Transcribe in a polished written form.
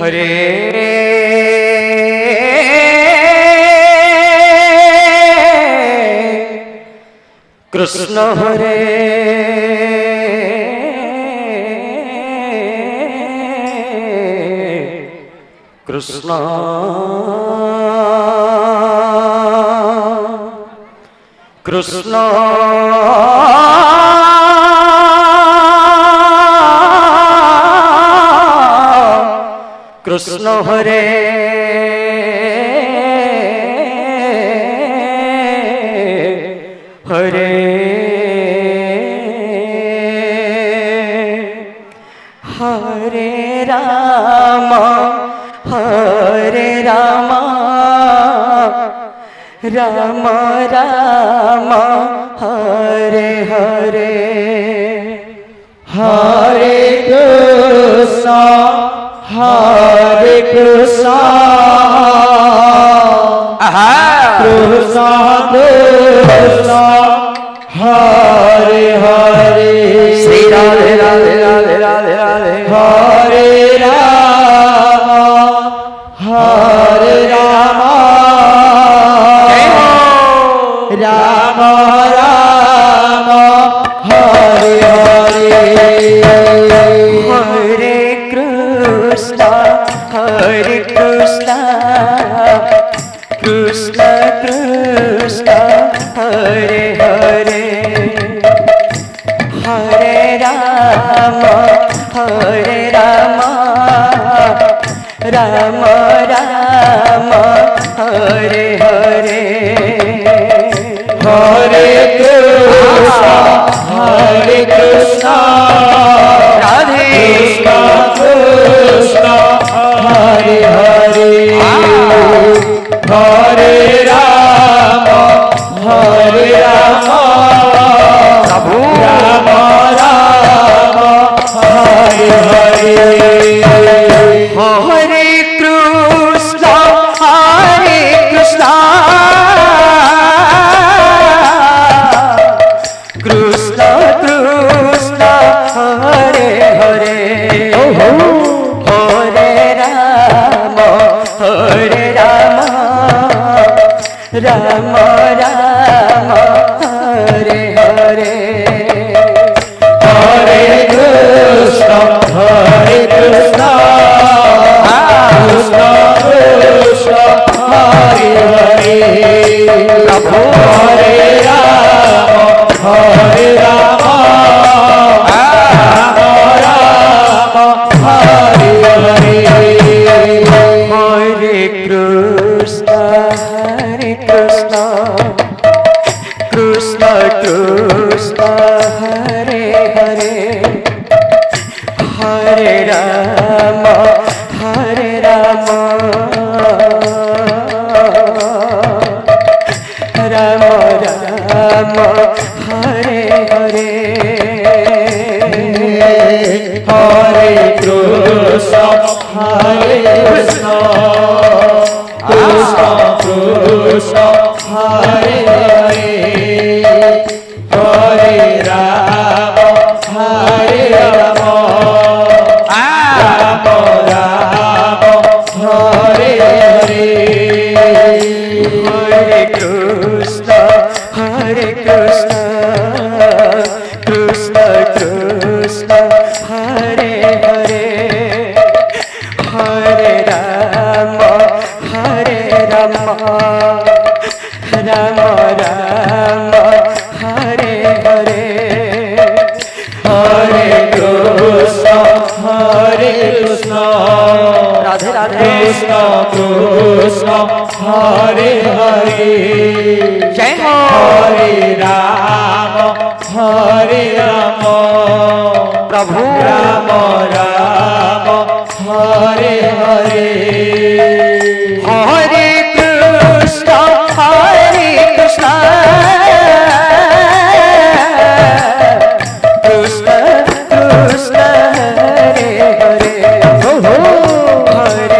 हरे कृष्ण हरे कृष्ण कृष्ण कृष्ण हरे हरे हरे राम राम राम हरे हरे हरे कृष्ण कृष्ण कृष्ण हरे हरे श्री राधे राधे राधे राधे राधे हरे राम राम राम हरे हरे हरे कृष्ण कृष्ण कृष्ण हरे हरे हरे राम राम राम हरे हरे हरे कृष्ण राधे कृष्ण हरे हरे हरे राम प्रभु राम राम हरे हरे हरे कृष्ण कृष्ण कृष्ण हरे हरे हरे राम राम राम हरे हरे हरे कृष्ण कृष्ण कृष्ण हरे हरे प्रभु हरे राम राम हरे हरे हरे कृष्ण कृष्ण कृष्ण हरे हरे हरे राम राम राम हरे हरे हरे कृष्ण कृष्ण कृष्ण हरे हरे हरे राम राम राम हरे हरे हरे कृष्ण कृष्ण कृष्ण हरे हरे हरे राम राम राम हरे हरे हरे कृष्ण राधे राधे कृष्ण कृष्ण हरे हरे जय हो हरे राम प्रभु राम राम हरे हरे हरे कृष्ण कृष्ण कृष्ण हरे हरे हरे